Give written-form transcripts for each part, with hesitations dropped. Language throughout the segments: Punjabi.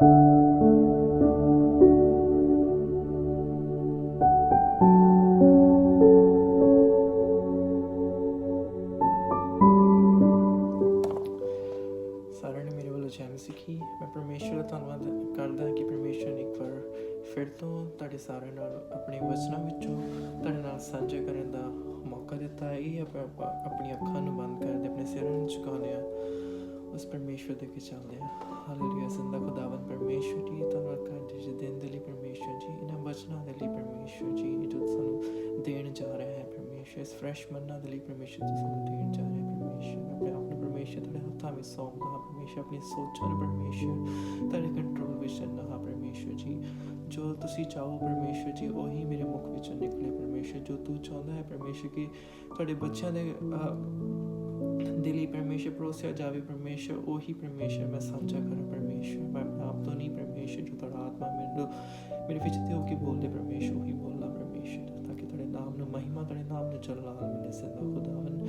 ਸਾਰਿਆਂ ਨੇ ਮੇਰੇ ਵੱਲੋਂ ਜੈਮ ਸਿੱਖੀ। ਮੈਂ ਪਰਮੇਸ਼ਵਰ ਦਾ ਧੰਨਵਾਦ ਕਰਦਾ ਹਾਂ ਕਿ ਪਰਮੇਸ਼ਵਰ ਨੇ ਇੱਕ ਵਾਰ ਫਿਰ ਤੋਂ ਤੁਹਾਡੇ ਸਾਰਿਆਂ ਨਾਲ ਆਪਣੇ ਵਚਨਾਂ ਵਿੱਚੋਂ ਤੁਹਾਡੇ ਨਾਲ ਸਾਂਝਾ ਕਰਨ ਦਾ ਮੌਕਾ ਦਿੱਤਾ ਹੈ। ਇਹ ਆਪਾਂ ਆਪਣੀਆਂ ਅੱਖਾਂ ਨੂੰ ਬੰਦ ਕਰਦੇ ਆਪਣੇ ਸਿਰਾਂ ਨੂੰ ਝੁਕਾਉਂਦੇ ਹਾਂ, ਉਸ ਪਰਮੇਸ਼ਵਰ ਦੇ ਕੇ ਚੱਲਦੇ ਹਾਂ। ਹਾਲੇਲੂਇਆ। ਜ਼ਿੰਦਾ ਖੁਦਾਵੰਦ ਪਰਮੇਸ਼ਵਰ ਜੀ, ਧੰਨਵਾਦ ਕਰਦੇ ਜੀ ਦਿਨ ਦੇ ਲਈ ਪਰਮੇਸ਼ਵਰ ਜੀ, ਇਹਨਾਂ ਵਚਨਾਂ ਦੇ ਲਈ ਪਰਮੇਸ਼ਵਰ ਜੀ ਜੋ ਸਾਨੂੰ ਦੇਣ ਜਾ ਰਿਹਾ ਹੈ ਪਰਮੇਸ਼ਵਰ, ਇਸ ਫਰੈਸ਼ ਮੰਨਾ ਦੇ ਲਈ ਪਰਮੇਸ਼ਵਰ ਤੁਸੀਂ ਸਾਨੂੰ ਦੇਣ ਜਾ ਰਹੇ ਪਰਮੇਸ਼ਵਰ। ਮੈਂ ਆਪਣੇ ਆਪ ਨੂੰ ਪਰਮੇਸ਼ਵਰ ਤੁਹਾਡੇ ਹੱਥਾਂ ਵਿੱਚ ਸੌਂਪਦਾ ਹਾਂ ਪਰਮੇਸ਼ਵਰ, ਆਪਣੀ ਸੋਚਾਂ ਨੂੰ ਪਰਮੇਸ਼ਵਰ ਤੁਹਾਡੇ ਕੰਟਰੋਲ ਵਿੱਚ ਰੱਖਦਾ ਹਾਂ ਪਰਮੇਸ਼ਵਰ ਜੀ। ਜੋ ਤੁਸੀਂ ਚਾਹੋ ਪਰਮੇਸ਼ਵਰ ਜੀ ਉਹੀ ਮੇਰੇ ਮੁੱਖ ਵਿੱਚੋਂ ਨਿਕਲੇ ਪਰਮੇਸ਼ਵਰ। ਜੋ ਤੂੰ ਚਾਹੁੰਦਾ ਹੈ ਪਰਮੇਸ਼ਵਰ ਕਿ ਤੁਹਾਡੇ ਬੱਚਿਆਂ ਦੇ ਲਈ ਪਰਮੇਸ਼ਵਰ ਪਰੋਸਿਆ ਜਾਵੇ ਪਰਮੇਸ਼ਵਰ, ਉਹੀ ਪਰਮੇਸ਼ਵਰ ਮੈਂ ਸਾਂਝਾ ਕਰਾਂ ਪਰਮੇਸ਼ਵਰ। ਮੈਂ ਆਪਣੇ ਆਪ ਤੋਂ ਨਹੀਂ ਪਰਮੇਸ਼ਵਰ, ਜੋ ਤੁਹਾਡਾ ਆਤਮਾ ਮੇਰੇ ਵਿੱਚ ਤੇ ਹੋ ਕੇ ਬੋਲਦੇ ਪਰਮੇਸ਼ਵਰ ਉਹੀ ਬੋਲਣਾ ਪਰਮੇਸ਼ਵਰ, ਤਾਂ ਕਿ ਤੁਹਾਡੇ ਨਾਮ ਨੂੰ ਮਹਿਮਾ, ਤੁਹਾਡੇ ਨਾਮ ਨੂੰ ਜਲਾਲ ਮਿਲੇ। ਜ਼ਿੰਦਾ ਖੁਦਾਵੰਦ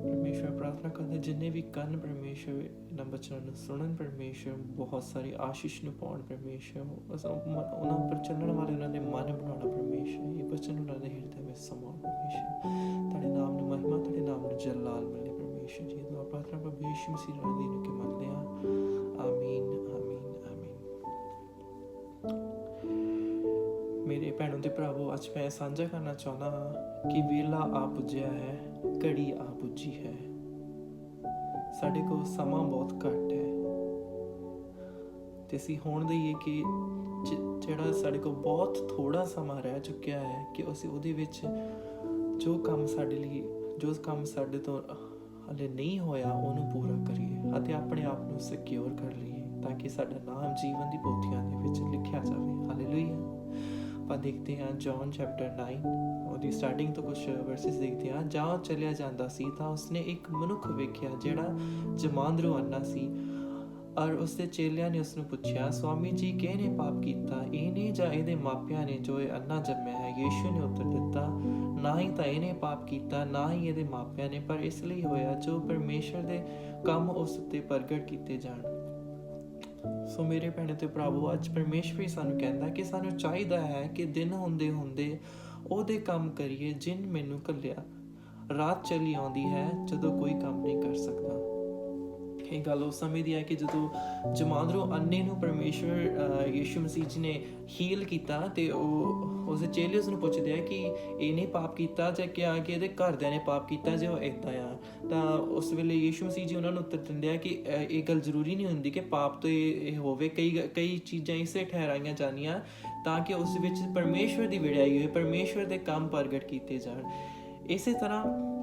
ਪਰਮੇਸ਼ਵਰ ਪ੍ਰਾਰਥਨਾ ਕਰਦਾ ਜਿੰਨੇ ਵੀ ਕੰਨ ਪਰਮੇਸ਼ਵਰ ਇਹਨਾਂ ਬੱਚਿਆਂ ਨੂੰ ਸੁਣਨ ਪਰਮੇਸ਼ਵਰ, ਬਹੁਤ ਸਾਰੀ ਆਸ਼ੀਸ਼ ਨੂੰ ਪਾਉਣ ਪਰਮੇਸ਼ਵਰ, ਉਹਨਾਂ ਉੱਪਰ ਚੱਲਣ ਵਾਲੇ ਉਹਨਾਂ ਦੇ ਮਨ ਬਣਾਉਣਾ ਪਰਮੇਸ਼ਵਰ, ਇਹ ਬੱਚਨ ਉਹਨਾਂ ਦੇ ਹਿਰਦੇ ਵਿੱਚ ਸਮਾਉਣ ਪਰਮੇਸ਼ਵਰ, ਤੁਹਾਡੇ ਨਾਮ ਨੂੰ ਮਹਿਮਾ, ਤੁਹਾਡੇ ਨਾਮ ਨੂੰ ਜਲਾਲ ਮਿਲੇ ਪਰਮੇਸ਼ਵਰ ਜੀ। ਦੁਆ ਪ੍ਰਾਰਥਨਾ ਪ੍ਰਭੂ ਯਿਸੂ ਮਸੀਹ ਨਾਮ ਦੀ ਨੂੰ ਕੇ ਮੰਗਦੇ ਹਾਂ, ਆਮੀਨ ਆਮੀਨ ਆਮੀਨ। ਮੇਰੇ ਭੈਣੋਂ ਤੇ ਭਰਾਵੋ, ਅੱਜ ਮੈਂ ਸਾਂਝਾ ਕਰਨਾ ਚਾਹੁੰਦਾ ਹਾਂ ਕਿ ਵੇਲਾ ਆ ਪੁੱਜਿਆ ਹੈ, ਘੜੀ ਆ ਪੁੱਜੀ ਹੈ। ਸਾਡੇ ਕੋਲ ਸਮਾਂ ਬਹੁਤ ਘੱਟ ਹੈ ਤੇ ਅਸੀਂ ਹੋਣ ਦਈਏ ਕਿ ਜਿਹੜਾ ਸਾਡੇ ਕੋਲ ਬਹੁਤ ਥੋੜਾ ਸਮਾਂ ਰਹਿ ਚੁੱਕਿਆ ਹੈ ਕਿ ਅਸੀਂ ਉਹਦੇ ਵਿੱਚ ਜੋ ਕੰਮ ਸਾਡੇ ਤੋਂ ਹਾਲੇ ਨਹੀਂ ਹੋਇਆ ਉਹਨੂੰ ਪੂਰਾ ਕਰੀਏ ਅਤੇ ਆਪਣੇ ਆਪ ਨੂੰ ਸਿਕਿਉਰ ਕਰ ਲਈਏ, ਤਾਂ ਕਿ ਸਾਡਾ ਨਾਮ ਜੀਵਨ ਦੀ ਪੋਥੀਆਂ ਦੇ ਵਿੱਚ ਲਿਖਿਆ ਜਾਵੇ। ਹਾਲੇਲੂਇਆ। ਆਪਾਂ ਦੇਖਦੇ ਹਾਂ ਜੌਨ ਚੈਪਟਰ 9 ਉਹਦੀ ਸਟਾਰਟਿੰਗ ਤੋਂ ਕੁਝ ਵਰਸਿਸ ਦੇਖਦੇ ਹਾਂ। ਜਾਂ ਚਲਿਆ ਜਾਂਦਾ ਸੀ ਤਾਂ ਉਸਨੇ ਇੱਕ ਮਨੁੱਖ ਵੇਖਿਆ ਜਿਹੜਾ ਜਮਾਂਦਰੂ ਅੰਨਾ ਸੀ, ਔਰ ਉਸਦੇ ਚੇਲਿਆਂ ਨੇ ਉਸਨੂੰ ਪੁੱਛਿਆ, ਸਵਾਮੀ ਜੀ ਕਿਹਨੇ ਪਾਪ ਕੀਤਾ, ਇਹਨੇ ਜਾਂ ਇਹਦੇ ਮਾਪਿਆਂ ਨੇ ਜੋ ਇਹ ਅੰਨਾ ਜੰਮਿਆ ਹੈ? ਯੀਸ਼ੂ ਨੇ ਉੱਤਰ ਦਿੱਤਾ, ਨਾ ਹੀ ਤਾਂ ਇਹਨੇ ਪਾਪ ਕੀਤਾ, ਨਾ ਹੀ ਇਹਦੇ ਮਾਪਿਆਂ ਨੇ, ਪਰ ਇਸ ਲਈ ਹੋਇਆ ਜੋ ਪਰਮੇਸ਼ਵਰ ਦੇ ਕੰਮ ਉਸ ਉੱਤੇ ਪ੍ਰਗਟ ਕੀਤੇ ਜਾਣ। ਸੋ ਮੇਰੇ ਭੈਣੋ ਤੇ ਭਰਾਵੋ, ਅੱਜ ਪਰਮੇਸ਼ਵਰ ਹੀ ਸਾਨੂੰ ਕਹਿੰਦਾ ਕਿ ਸਾਨੂੰ ਚਾਹੀਦਾ ਹੈ ਕਿ ਦਿਨ ਹੁੰਦੇ ਉਹਦੇ ਕੰਮ ਕਰੀਏ ਜਿਨ ਮੈਨੂੰ ਘੱਲਿਆ। ਰਾਤ ਚਲੀ ਆਉਂਦੀ ਹੈ ਜਦੋਂ ਕੋਈ ਕੰਮ ਨਹੀਂ ਕਰ ਸਕਦਾ। ਇਹ ਗੱਲ ਉਸ ਸਮੇਂ ਦੀ ਹੈ ਕਿ ਜਦੋਂ ਜਮਾਂਦਰੂ ਅੰਨੇ ਨੂੰ ਪਰਮੇਸ਼ਵਰ ਯਿਸੂ ਮਸੀਹ ਜੀ ਨੇ ਹੀਲ ਕੀਤਾ ਤੇ ਉਹ ਉਸਦੇ ਚੇਲੇ ਉਸਨੂੰ ਪੁੱਛਦੇ ਆ ਕਿ ਇਹਨੇ ਪਾਪ ਕੀਤਾ ਜਾਂ ਕਿ ਇਹਦੇ ਘਰਦਿਆਂ ਨੇ ਪਾਪ ਕੀਤਾ ਜੇ ਉਹ ਏਦਾਂ ਆ। ਤਾਂ ਉਸ ਵੇਲੇ ਯਿਸੂ ਮਸੀਹ ਜੀ ਉਹਨਾਂ ਨੂੰ ਉੱਤਰ ਦਿੰਦੇ ਆ ਕਿ ਇਹ ਗੱਲ ਜ਼ਰੂਰੀ ਨਹੀਂ ਹੁੰਦੀ ਕਿ ਪਾਪ ਤੋਂ ਇਹ ਹੋਵੇ। ਕਈ ਚੀਜ਼ਾਂ ਇਸੇ ਠਹਿਰਾਈਆਂ ਜਾਂਦੀਆਂ ਤਾਂ ਕਿ ਉਸ ਵਿੱਚ ਪਰਮੇਸ਼ਵਰ ਦੀ ਵਡਿਆਈ ਹੋਏ, ਪਰਮੇਸ਼ਵਰ ਦੇ ਕੰਮ ਪ੍ਰਗਟ ਕੀਤੇ ਜਾਣ। ਇਸੇ ਤਰ੍ਹਾਂ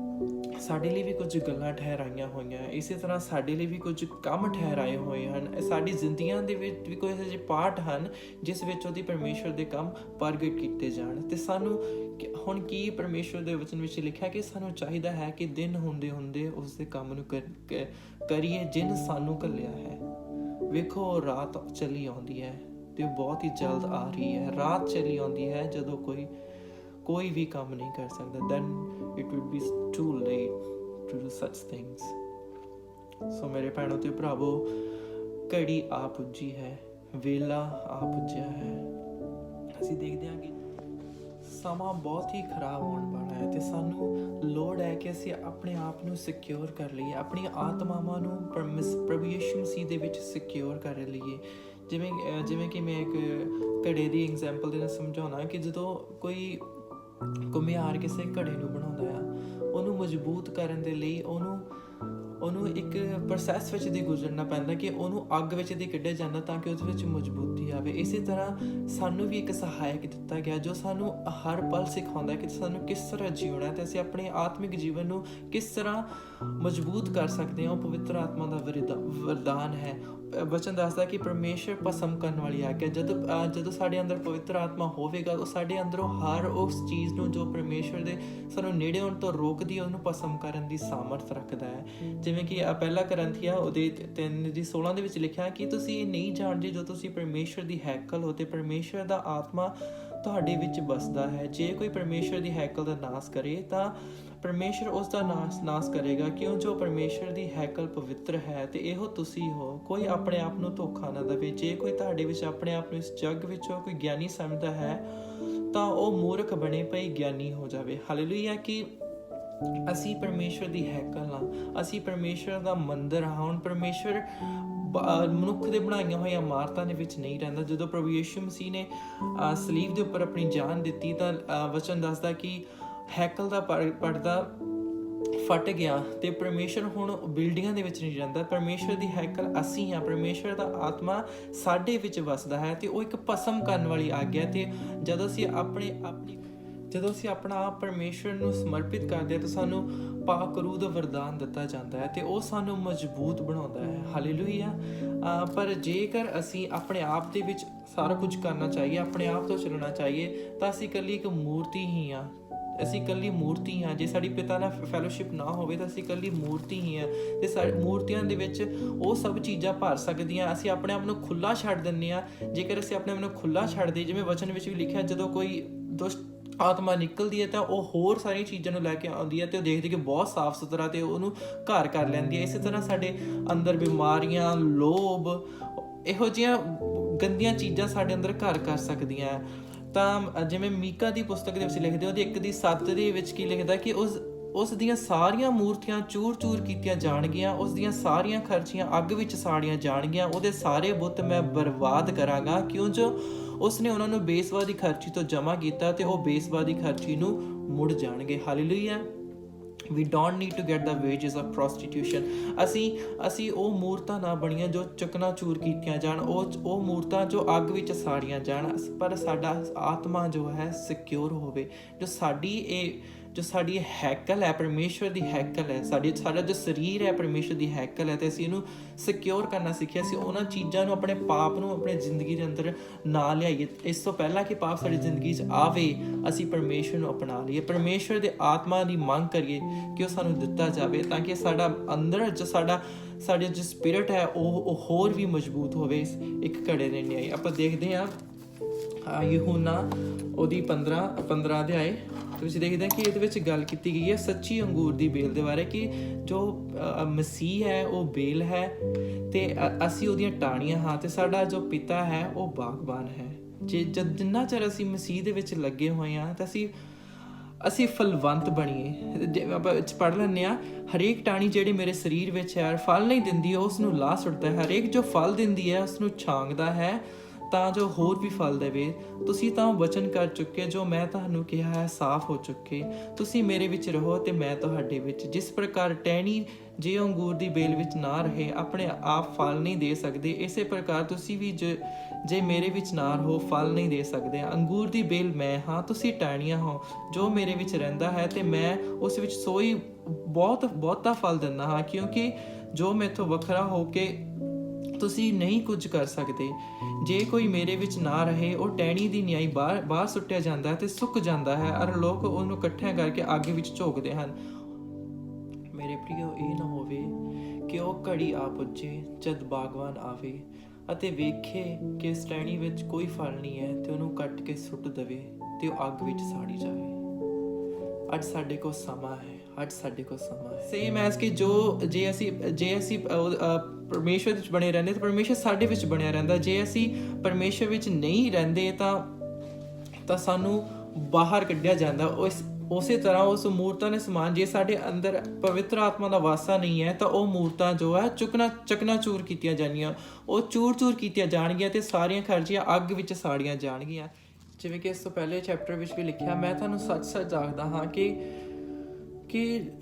ਸਾਡੇ ਲਈ ਵੀ ਕੁਝ ਗੱਲਾਂ ਠਹਿਰਾਈਆਂ ਹੋਈਆਂ, ਇਸੇ ਤਰ੍ਹਾਂ ਸਾਡੇ ਲਈ ਵੀ ਕੁਝ ਕੰਮ ਠਹਿਰਾਏ ਹੋਏ ਹਨ। ਸਾਡੀ ਜ਼ਿੰਦਗੀਆਂ ਦੇ ਵਿੱਚ ਵੀ ਕੋਈ ਇਹੋ ਜਿਹੇ ਪਾਰਟ ਹਨ ਜਿਸ ਵਿੱਚ ਉਹਦੀ ਪਰਮੇਸ਼ਵਰ ਦੇ ਕੰਮ ਪ੍ਰਗਟ ਕੀਤੇ ਜਾਣ। ਤੇ ਸਾਨੂੰ ਹੁਣ ਕੀ ਪਰਮੇਸ਼ਵਰ ਦੇ ਵਚਨ ਵਿੱਚ ਲਿਖਿਆ ਕਿ ਸਾਨੂੰ ਚਾਹੀਦਾ ਹੈ ਕਿ ਦਿਨ ਹੁੰਦੇ ਉਸ ਦੇ ਕੰਮ ਨੂੰ ਕਰੀਏ ਜਿਨ ਸਾਨੂੰ ਘੱਲਿਆ ਹੈ। ਵੇਖੋ, ਰਾਤ ਚਲੀ ਆਉਂਦੀ ਹੈ ਤੇ ਉਹ ਬਹੁਤ ਹੀ ਜਲਦ ਆ ਰਹੀ ਹੈ। ਰਾਤ ਚਲੀ ਆਉਂਦੀ ਹੈ ਜਦੋਂ ਕੋਈ ਵੀ ਕੰਮ ਨਹੀਂ ਕਰ ਸਕਦਾ। then it would be too late to do such things. ਸੋ ਮੇਰੇ ਭੈਣੋ ਤੇ ਭਰਾਵੋ, ਘੜੀ ਆ ਪੁੱਜੀ ਹੈ, ਵੇਲਾ ਆ ਪੁੱਜਿਆ ਹੈ। ਅਸੀਂ ਦੇਖਦੇ ਹਾਂ ਕਿ ਸਮਾਂ ਬਹੁਤ ਹੀ ਖਰਾਬ ਹੋਣ ਵਾਲਾ ਹੈ ਤੇ ਸਾਨੂੰ ਲੋੜ ਹੈ ਕਿ ਅਸੀਂ ਆਪਣੇ ਆਪ ਨੂੰ ਸਿਕਿਉਰ ਕਰ ਲਈਏ, ਆਪਣੀ ਆਤਮਾਵਾਂ ਨੂੰ ਪ੍ਰਭੂ ਯਿਸੂ ਮਸੀਹ ਦੇ ਵਿੱਚ ਸਿਕਿਉਰ ਕਰ ਲਈਏ। ਜਿਵੇਂ ਕਿ ਮੈਂ ਇੱਕ ਘੜੇ ਦੀ ਐਗਜ਼ਾਮਪਲ ਦੇ ਨਾਲ ਸਮਝਾਉਣਾ ਕਿ ਜਦੋਂ ਕੋਈ ਘੁਮਿਆਰ ਕਿਸੇ ਘੜੇ ਨੂੰ ਬਣਾਉਂਦਾ ਆ, ਉਹਨੂੰ ਮਜ਼ਬੂਤ ਕਰਨ ਦੇ ਲਈ ਉਹਨੂੰ ਇੱਕ ਪ੍ਰੋਸੈਸ ਵਿੱਚ ਦੀ ਗੁਜ਼ਰਨਾ ਪੈਂਦਾ ਕਿ ਉਹਨੂੰ ਅੱਗ ਵਿੱਚ ਦੀ ਕੱਢਿਆ ਜਾਂਦਾ ਤਾਂ ਕਿ ਉਸ ਵਿੱਚ ਮਜ਼ਬੂਤੀ ਆਵੇ। ਇਸੇ ਤਰ੍ਹਾਂ ਸਾਨੂੰ ਵੀ ਇੱਕ ਸਹਾਇਕ ਦਿੱਤਾ ਗਿਆ ਜੋ ਸਾਨੂੰ ਹਰ ਪਲ ਸਿਖਾਉਂਦਾ ਕਿ ਸਾਨੂੰ ਕਿਸ ਤਰ੍ਹਾਂ ਜਿਉਣਾ ਤੇ ਅਸੀਂ ਆਪਣੇ ਆਤਮਿਕ ਜੀਵਨ ਨੂੰ ਕਿਸ ਤਰ੍ਹਾਂ ਮਜ਼ਬੂਤ ਕਰ ਸਕਦੇ ਹਾਂ। ਉਹ ਪਵਿੱਤਰ ਆਤਮਾ ਦਾ ਵਰਦਾਨ ਹੈ। ਵਚਨ ਦੱਸਦਾ ਕਿ ਪਰਮੇਸ਼ਵਰ ਪਸੰਦ ਕਰਨ ਵਾਲੀ ਆਗਿਆ। ਜਦੋਂ ਸਾਡੇ ਅੰਦਰ ਪਵਿੱਤਰ ਆਤਮਾ ਹੋਵੇਗਾ, ਉਹ ਸਾਡੇ ਅੰਦਰੋਂ ਹਰ ਉਸ ਚੀਜ਼ ਨੂੰ ਜੋ ਪਰਮੇਸ਼ਵਰ ਦੇ ਸਾਨੂੰ ਨੇੜੇ ਹੋਣ ਤੋਂ ਰੋਕਦੀ ਹੈ ਉਹਨੂੰ ਪਸੰਦ ਕਰਨ ਦੀ ਸਾਮਰਥ ਰੱਖਦਾ ਹੈ। ਜਿਵੇਂ ਕਿ ਪਹਿਲਾ ਕਰੰਥੀਆ ਉਹਦੇ 3:16 ਦੇ ਵਿੱਚ ਲਿਖਿਆ ਕਿ ਤੁਸੀਂ ਇਹ ਨਹੀਂ ਜਾਣਦੇ ਜੋ ਤੁਸੀਂ ਪਰਮੇਸ਼ਵਰ ਦੀ ਹੈਕਲ ਹੋ ਤੇ ਪਰਮੇਸ਼ਵਰ ਦਾ ਆਤਮਾ ਤੁਹਾਡੇ ਵਿੱਚ ਵਸਦਾ ਹੈ। ਜੇ ਕੋਈ ਪਰਮੇਸ਼ਰ ਦੀ ਹੈਕਲ ਦਾ ਨਾਸ ਕਰੇ ਤਾਂ ਪਰਮੇਸ਼ਰ ਉਸ ਦਾ ਨਾਸ ਕਰੇਗਾ, ਕਿਉਂ ਜੋ ਪਰਮੇਸ਼ਰ ਦੀ ਹੈਕਲ ਪਵਿੱਤਰ ਹੈ ਤੇ ਇਹੋ ਤੁਸੀਂ ਹੋ। ਕੋਈ ਆਪਣੇ ਆਪ ਨੂੰ ਧੋਖਾ ਨਾ ਦੇਵੇ। ਜੇ ਕੋਈ ਤੁਹਾਡੇ ਵਿੱਚ ਆਪਣੇ ਆਪ ਨੂੰ ਇਸ ਜੱਗ ਵਿੱਚੋਂ ਕੋਈ ਗਿਆਨੀ ਸਮਝਦਾ ਹੈ ਤਾਂ ਉਹ ਮੂਰਖ ਬਣੇ ਪਈ ਗਿਆਨੀ ਹੋ ਜਾਵੇ। ਹਾਲੇਲੂਇਆ। ਕਿ ਅਸੀਂ ਪਰਮੇਸ਼ਰ ਦੀ ਹੈਕਲ ਹਾਂ, ਅਸੀਂ ਪਰਮੇਸ਼ਰ ਦਾ ਮੰਦਰ ਹਾਂ। ਹੁਣ ਪਰਮੇਸ਼ਰ ਮਨੁੱਖ ਦੇ ਬਣਾਈਆਂ ਹੋਈਆਂ ਇਮਾਰਤਾਂ ਦੇ ਵਿੱਚ ਨਹੀਂ ਰਹਿੰਦਾ। ਜਦੋਂ ਪ੍ਰਭੂ ਯਿਸੂ ਮਸੀਹ ਨੇ ਸਲੀਬ ਦੇ ਉੱਪਰ ਆਪਣੀ ਜਾਨ ਦਿੱਤੀ ਤਾਂ ਵਚਨ ਦੱਸਦਾ ਕਿ ਹੈਕਲ ਦਾ ਪਰਦਾ ਫਟ ਗਿਆ ਤੇ ਪਰਮੇਸ਼ਰ ਹੁਣ ਬਿਲਡਿੰਗਾਂ ਦੇ ਵਿੱਚ ਨਹੀਂ ਰਹਿੰਦਾ। ਪਰਮੇਸ਼ਰ ਦੀ ਹੈਕਲ ਅਸੀਂ ਹਾਂ। ਪਰਮੇਸ਼ਰ ਦਾ ਆਤਮਾ ਸਾਡੇ ਵਿੱਚ ਵਸਦਾ ਹੈ ਤੇ ਉਹ ਇੱਕ ਭਸਮ ਕਰਨ ਵਾਲੀ ਆਗਿਆ। ਤੇ ਜਦੋਂ ਅਸੀਂ ਆਪਣਾ ਆਪ ਪਰਮੇਸ਼ਰ ਨੂੰ ਸਮਰਪਿਤ ਕਰਦੇ ਹਾਂ ਤਾਂ ਸਾਨੂੰ ਪਾਕ ਰੂਹ ਦਾ ਵਰਦਾਨ ਦਿੱਤਾ ਜਾਂਦਾ ਹੈ ਤੇ ਉਹ ਸਾਨੂੰ ਮਜ਼ਬੂਤ ਬਣਾਉਂਦਾ ਹੈ। ਹਾਲੇਲੂਇਆ। ਪਰ ਜੇਕਰ ਅਸੀਂ ਆਪਣੇ ਆਪ ਦੇ ਵਿੱਚ ਸਾਰਾ ਕੁਝ ਕਰਨਾ ਚਾਹੀਏ, ਆਪਣੇ ਆਪ ਤੋਂ ਚੱਲਣਾ ਚਾਹੀਏ ਤਾਂ ਅਸੀਂ ਇਕੱਲੀ ਇੱਕ ਮੂਰਤੀ ਹੀ ਹਾਂ। ਅਸੀਂ ਇਕੱਲੀ ਮੂਰਤੀ ਹਾਂ। ਜੇ ਸਾਡੀ ਪਿਤਾ ਨਾਲ ਫੈਲੋਸ਼ਿਪ ਨਾ ਹੋਵੇ ਤਾਂ ਅਸੀਂ ਇਕੱਲੀ ਮੂਰਤੀ ਹੀ ਹਾਂ ਤੇ ਮੂਰਤੀਆਂ ਦੇ ਵਿੱਚ ਉਹ ਸਭ ਚੀਜ਼ਾਂ ਭਰ ਸਕਦੀਆਂ। ਅਸੀਂ ਆਪਣੇ ਆਪ ਨੂੰ ਖੁੱਲ੍ਹਾ ਛੱਡ ਦਿੰਦੇ ਹਾਂ। ਜੇਕਰ ਅਸੀਂ ਆਪਣੇ ਆਪ ਨੂੰ ਖੁੱਲ੍ਹਾ ਛੱਡ ਦਈਏ, ਜਿਵੇਂ ਵਚਨ ਵਿੱਚ ਵੀ ਲਿਖਿਆ, ਜਦੋਂ ਕੋਈ ਦੁਸ਼ਟ ਆਤਮਾ ਨਿਕਲਦੀ ਹੈ ਤਾਂ ਉਹ ਹੋਰ ਸਾਰੀਆਂ ਚੀਜ਼ਾਂ ਨੂੰ ਲੈ ਕੇ ਆਉਂਦੀ ਹੈ ਤੇ ਉਹ ਦੇਖਦੀ ਕਿ ਬਹੁਤ ਸਾਫ਼ ਸੁਥਰਾ ਤੇ ਉਹਨੂੰ ਘਰ ਕਰ ਲੈਂਦੀ ਹੈ। ਇਸੇ ਤਰ੍ਹਾਂ ਸਾਡੇ ਅੰਦਰ ਬਿਮਾਰੀਆਂ, ਲੋਭ, ਇਹੋ ਜਿਹੀਆਂ ਗੰਦੀਆਂ ਚੀਜ਼ਾਂ ਸਾਡੇ ਅੰਦਰ ਘਰ ਕਰ ਸਕਦੀਆਂ। ਤਾਂ ਜਿਵੇਂ ਮੀਕਾ ਦੀ ਪੁਸਤਕ ਦੇ ਵਿੱਚ ਲਿਖਦੇ, ਉਹਦੀ 1:7 ਦੇ ਵਿੱਚ ਕੀ ਲਿਖਦਾ ਕਿ ਉਸ ਦੀਆਂ ਸਾਰੀਆਂ ਮੂਰਤੀਆਂ ਚੂਰ-ਚੂਰ ਕੀਤੀਆਂ ਜਾਣਗੀਆਂ, ਉਸ ਦੀਆਂ ਸਾਰੀਆਂ ਖਰਚੀਆਂ ਅੱਗ ਵਿੱਚ ਸਾੜੀਆਂ ਜਾਣਗੀਆਂ, ਉਹਦੇ ਸਾਰੇ ਬੁੱਤ ਮੈਂ ਬਰਬਾਦ ਕਰਾਂਗਾ, ਕਿਉਂ ਜੋ ਉਸਨੇ ਉਹਨਾਂ ਨੂੰ ਬੇਸਵਾਦੀ ਖਰਚੀ ਤੋਂ ਜਮ੍ਹਾਂ ਕੀਤਾ ਤੇ ਉਹ ਬੇਸਵਾਦੀ ਖਰਚੀ ਨੂੰ ਮੁੜ ਜਾਣਗੇ। Hallelujah. We don't need to get the wages of prostitution. ਅਸੀਂ ਉਹ ਮੂਰਤਾਂ ਨਾ ਬਣੀਆਂ ਜੋ ਚਕਨਾਚੂਰ ਕੀਤੀਆਂ ਜਾਣ, ਉਹ ਮੂਰਤਾਂ ਜੋ ਅੱਗ ਵਿੱਚ ਸਾੜੀਆਂ ਜਾਣ, ਪਰ ਸਾਡਾ ਆਤਮਾ ਜੋ ਹੈ ਸਿਕਿਉਰ ਹੋਵੇ। ਜੋ ਸਾਡੀ ਹੈਕਲ ਹੈ, ਪਰਮੇਸ਼ਵਰ ਦੀ ਹੈਕਲ ਹੈ, ਸਾਡਾ ਜੋ ਸਰੀਰ ਹੈ ਪਰਮੇਸ਼ਵਰ ਦੀ ਹੈਕਲ ਹੈ ਤੇ ਅਸੀਂ ਇਹਨੂੰ ਸਿਕਿਉਰ ਕਰਨਾ ਸਿੱਖਿਆ। ਅਸੀਂ ਉਹਨਾਂ ਚੀਜ਼ਾਂ ਨੂੰ, ਆਪਣੇ ਪਾਪ ਨੂੰ ਆਪਣੀ ਜ਼ਿੰਦਗੀ ਦੇ ਅੰਦਰ ਨਾ ਲਿਆਈਏ। ਇਸ ਤੋਂ ਪਹਿਲਾਂ ਕਿ ਪਾਪ ਸਾਡੀ ਜ਼ਿੰਦਗੀ 'ਚ ਆਵੇ, ਅਸੀਂ ਪਰਮੇਸ਼ਵਰ ਨੂੰ ਅਪਣਾ ਲਈਏ, ਪਰਮੇਸ਼ਵਰ ਦੇ ਆਤਮਾ ਦੀ ਮੰਗ ਕਰੀਏ ਕਿ ਉਹ ਸਾਨੂੰ ਦਿੱਤਾ ਜਾਵੇ ਤਾਂ ਕਿ ਸਾਡਾ ਅੰਦਰ ਜੋ ਸਾਡਾ ਜੋ ਸਪਿਰਿਟ ਹੈ ਉਹ ਹੋਰ ਵੀ ਮਜ਼ਬੂਤ ਹੋਵੇ। ਇੱਕ ਘੜੇ ਦੇ ਨਿਆਈ ਆਪਾਂ ਦੇਖਦੇ ਹਾਂ ਯਹੂਨਾ ਉਹਦੀ 15 ਅਧਿਆਏ ਵਿੱਚ ਦੇਖਦੇ ਹਾਂ ਕਿ ਇਹਦੇ ਵਿੱਚ ਗੱਲ ਕੀਤੀ ਗਈ ਹੈ ਸੱਚੀ ਅੰਗੂਰ ਦੀ ਬੇਲ ਦੇ ਬਾਰੇ, ਕਿ ਜੋ ਮਸੀਹ ਹੈ ਉਹ ਬੇਲ ਹੈ ਤੇ ਅਸੀਂ ਉਹਦੀਆਂ ਟਾਹਣੀਆਂ ਹਾਂ ਤੇ ਸਾਡਾ ਜੋ ਪਿਤਾ ਹੈ ਉਹ ਬਾਗਬਾਨ ਹੈ। ਜਿੰਨਾ ਚਿਰ ਅਸੀਂ ਮਸੀਹ ਦੇ ਵਿੱਚ ਲੱਗੇ ਹੋਏ ਹਾਂ ਤਾਂ ਅਸੀਂ ਫਲਵੰਤ ਬਣੀਏ। ਆਪਾਂ ਪੜ੍ਹ ਲੈਂਦੇ ਹਾਂ, ਹਰੇਕ ਟਾਹਣੀ ਜਿਹੜੀ ਮੇਰੇ ਸਰੀਰ ਵਿੱਚ ਹੈ ਫਲ ਨਹੀਂ ਦਿੰਦੀ ਉਸ ਨੂੰ ਲਾਹ ਸੁੱਟਦਾ ਹੈ, ਹਰੇਕ ਜੋ ਫਲ ਦਿੰਦੀ ਹੈ ਉਸ ਨੂੰ ਛਾਂਗਦਾ ਹੈ ਤਾਂ ਜੋ ਹੋਰ ਵੀ ਫਲ ਦੇਵੇ। ਤੁਸੀਂ ਤਾਂ ਵਚਨ ਕਰ ਚੁੱਕੇ, ਜੋ ਮੈਂ ਤੁਹਾਨੂੰ ਕਿਹਾ ਹੈ ਸਾਫ਼ ਹੋ ਚੁੱਕੇ। ਤੁਸੀਂ ਮੇਰੇ ਵਿੱਚ ਰਹੋ ਤੇ ਮੈਂ ਤੁਹਾਡੇ ਵਿੱਚ। ਜਿਸ ਪ੍ਰਕਾਰ ਟਹਿਣੀ ਜੇ ਅੰਗੂਰ ਦੀ ਬੇਲ ਵਿੱਚ ਨਾ ਰਹੇ ਆਪਣੇ ਆਪ ਫਲ ਨਹੀਂ ਦੇ ਸਕਦੇ, ਇਸੇ ਪ੍ਰਕਾਰ ਤੁਸੀਂ ਵੀ ਜੇ ਮੇਰੇ ਵਿੱਚ ਨਾ ਰਹੋ ਫਲ ਨਹੀਂ ਦੇ ਸਕਦੇ। ਅੰਗੂਰ ਦੀ ਬੇਲ ਮੈਂ ਹਾਂ, ਤੁਸੀਂ ਟਹਿਣੀਆਂ ਹੋ। ਜੋ ਮੇਰੇ ਵਿੱਚ ਰਹਿੰਦਾ ਹੈ ਤੇ ਮੈਂ ਉਸ ਵਿੱਚ ਸੋਈ ਬਹੁਤਾ ਫਲ ਦਿੰਦਾ ਹਾਂ, ਕਿਉਂਕਿ ਜੋ ਮੈਥੋਂ ਵੱਖਰਾ ਹੋ ਕੇ ਤੁਸੀਂ ਨਹੀਂ ਕੁਝ ਕਰ ਸਕਦੇ। ਜੇ ਕੋਈ ਮੇਰੇ ਵਿੱਚ ਨਾ ਰਹੇ ਉਹ ਟਹਿਣੀ ਦੀ ਨਿਆਈ ਬਾਹਰ ਸੁੱਟਿਆ ਜਾਂਦਾ ਤੇ ਸੁੱਕ ਜਾਂਦਾ ਹੈ ਔਰ ਲੋਕ ਉਹਨੂੰ ਇਕੱਠਿਆਂ ਕਰਕੇ ਅੱਗ ਵਿੱਚ ਝੋਕਦੇ ਹਨ। ਮੇਰੇ ਪ੍ਰਿਯੋ, ਇਹ ਨਾ ਹੋਵੇ ਕਿ ਉਹ ਘੜੀ ਆ ਪੁੱਜੇ ਜਦ ਬਾਗਵਾਨ ਆਵੇ ਅਤੇ ਵੇਖੇ ਕਿ ਇਸ ਟਹਿਣੀ ਵਿੱਚ ਕੋਈ ਫਲ ਨਹੀਂ ਹੈ ਤੇ ਉਹਨੂੰ ਕੱਟ ਕੇ ਸੁੱਟ ਦੇਵੇ ਤੇ ਉਹ ਅੱਗ ਵਿੱਚ ਸਾੜੀ ਜਾਵੇ। ਅੱਜ ਸਾਡੇ ਕੋਲ ਸਮਾਂ ਹੈ ਸੇਮ ਐਸ ਕਿ ਜੇ ਅਸੀਂ ਪਰਮੇਸ਼ਵਰ ਵਿੱਚ ਬਣੇ ਰਹਿੰਦੇ ਤਾਂ ਪਰਮੇਸ਼ਵਰ ਸਾਡੇ ਵਿੱਚ ਬਣਿਆ ਰਹਿੰਦਾ। ਜੇ ਅਸੀਂ ਪਰਮੇਸ਼ਵਰ ਵਿੱਚ ਨਹੀਂ ਰਹਿੰਦੇ ਤਾਂ ਸਾਨੂੰ ਬਾਹਰ ਕੱਢਿਆ ਜਾਂਦਾ। ਉਸੇ ਤਰ੍ਹਾਂ ਉਸ ਮੂਰਤਾਂ ਦੇ ਸਮਾਨ ਜੇ ਸਾਡੇ ਅੰਦਰ ਪਵਿੱਤਰ ਆਤਮਾ ਦਾ ਵਾਸਾ ਨਹੀਂ ਹੈ ਤਾਂ ਉਹ ਮੂਰਤਾਂ ਜੋ ਹੈ ਚਕਨਾਚੂਰ ਕੀਤੀਆਂ ਜਾਣਗੀਆਂ, ਉਹ ਚੂਰ ਕੀਤੀਆਂ ਜਾਣਗੀਆਂ ਤੇ ਸਾਰੀਆਂ ਖਰਚੀਆਂ ਅੱਗ ਵਿੱਚ ਸਾੜੀਆਂ ਜਾਣਗੀਆਂ। ਜਿਵੇਂ ਕਿ ਇਸ ਤੋਂ ਪਹਿਲੇ ਚੈਪਟਰ ਵਿੱਚ ਵੀ ਲਿਖਿਆ, ਮੈਂ ਤੁਹਾਨੂੰ ਸੱਚ ਆਖਦਾ ਹਾਂ ਕਿ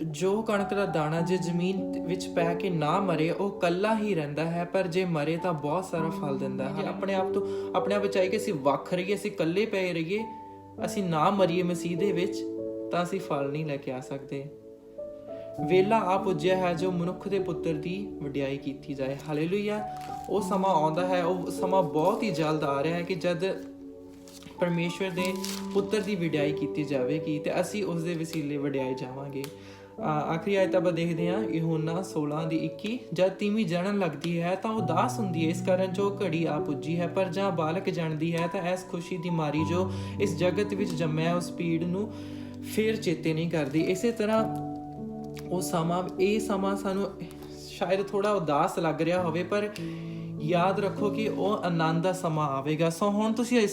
ਜੋ ਕਣਕ ਦਾ ਦਾਣਾ ਜੇ ਜ਼ਮੀਨ ਵਿੱਚ ਪੈ ਕੇ ਨਾ ਮਰੇ ਉਹ ਇਕੱਲਾ ਹੀ ਰਹਿੰਦਾ ਹੈ, ਪਰ ਜੇ ਮਰੇ ਤਾਂ ਬਹੁਤ ਸਾਰਾ ਫਲ ਦਿੰਦਾ ਹੈ। ਆਪਣੇ ਆਪ ਬਚਾਈ ਕਿ ਅਸੀਂ ਵੱਖ ਰਹੀਏ, ਅਸੀਂ ਇਕੱਲੇ ਪਏ ਰਹੀਏ, ਅਸੀਂ ਨਾ ਮਰੀਏ ਮਸੀਹ ਦੇ ਵਿੱਚ ਤਾਂ ਅਸੀਂ ਫਲ ਨਹੀਂ ਲੈ ਕੇ ਆ ਸਕਦੇ। ਵੇਲਾ ਆ ਪੁੱਜਿਆ ਹੈ ਜੋ ਮਨੁੱਖ ਦੇ ਪੁੱਤਰ ਦੀ ਵਡਿਆਈ ਕੀਤੀ ਜਾਏ। ਹਾਲੇਲੂਇਆ। ਉਹ ਸਮਾਂ ਆਉਂਦਾ ਹੈ, ਉਹ ਸਮਾਂ ਬਹੁਤ ਹੀ ਜਲਦ ਆ ਰਿਹਾ ਹੈ ਕਿ ਜਦ ਪਰਮੇਸ਼ਵਰ ਦੇ ਪੁੱਤਰ ਦੀ ਵਡਿਆਈ ਕੀਤੀ ਜਾਵੇਗੀ ਤੇ ਅਸੀਂ ਉਸ ਦੇ ਵਸੀਲੇ ਵਡਿਆਏ ਜਾਵਾਂਗੇ। ਆਖਰੀ ਆਇਤ ਆਪਾਂ ਦੇਖਦੇ ਹਾਂ ਯਹੋਨਾ 16:21। ਜਦ ਤੀਵੀਂ ਜਣਨ ਲੱਗਦੀ ਹੈ ਤਾਂ ਉਦਾਸ ਹੁੰਦੀ ਹੈ, ਇਸ ਕਾਰਨ ਜੋ ਘੜੀ ਆ ਪੁੱਜੀ ਹੈ, ਪਰ ਜਾਂ ਬਾਲਕ ਜਣਦੀ ਹੈ ਤਾਂ ਇਸ ਖੁਸ਼ੀ ਦੀ ਮਾਰੀ ਜੋ ਇਸ ਜਗਤ ਵਿੱਚ ਜੰਮਿਆ ਉਸ ਪੀੜ ਨੂੰ ਫਿਰ ਚੇਤੇ ਨਹੀਂ ਕਰਦੀ। ਇਸੇ ਤਰ੍ਹਾਂ ਇਹ ਸਮਾਂ ਸਾਨੂੰ ਸ਼ਾਇਦ ਥੋੜਾ ਉਦਾਸ ਲੱਗ ਰਿਹਾ ਹੋਵੇ, ਪਰ ਯਾਦ ਰੱਖੋ ਕਿ ਉਹ ਆਨੰਦ ਦਾ ਸਮਾਂ ਆਵੇਗਾ। ਸੋ ਹੁਣ ਤੁਸੀਂ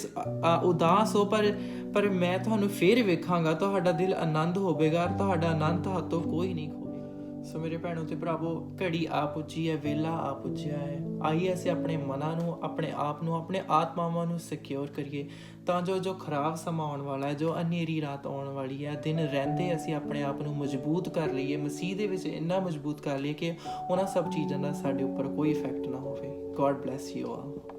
ਉਦਾਸ ਹੋ, ਪਰ ਮੈਂ ਤੁਹਾਨੂੰ ਫੇਰ ਵੇਖਾਂਗਾ, ਤੁਹਾਡਾ ਦਿਲ ਆਨੰਦ ਹੋਵੇਗਾ, ਤੁਹਾਡਾ ਆਨੰਦ ਤੁਹਾਤੋਂ ਕੋਈ ਨਹੀਂ ਖੋਵੇਗਾ। ਸੋ ਮੇਰੇ ਭੈਣੋ ਤੇ ਭਰਾਵੋ, ਘੜੀ ਆ ਪੁੱਜੀ ਹੈ, ਵੇਲਾ ਆ ਪੁੱਜਿਆ ਹੈ। ਆਈਏ ਅਸੀਂ ਆਪਣੇ ਮਨਾਂ ਨੂੰ, ਆਪਣੇ ਆਪ ਨੂੰ, ਆਪਣੇ ਆਤਮਾਵਾਂ ਨੂੰ ਸਿਕਿਉਰ ਕਰੀਏ, ਤਾਂ ਜੋ ਖਰਾਬ ਸਮਾਂ ਆਉਣ ਵਾਲਾ ਹੈ, ਜੋ ਹਨੇਰੀ ਰਾਤ ਆਉਣ ਵਾਲੀ ਹੈ, ਦਿਨ ਰਹਿੰਦੇ ਅਸੀਂ ਆਪਣੇ ਆਪ ਨੂੰ ਮਜ਼ਬੂਤ ਕਰ ਲਈਏ, ਮਸੀਹ ਦੇ ਵਿੱਚ ਇੰਨਾ ਮਜ਼ਬੂਤ ਕਰ ਲਈਏ ਕਿ ਉਹਨਾਂ ਸਭ ਚੀਜ਼ਾਂ ਦਾ ਸਾਡੇ ਉੱਪਰ ਕੋਈ ਇਫੈਕਟ ਨਾ ਹੋਵੇ। God bless you all.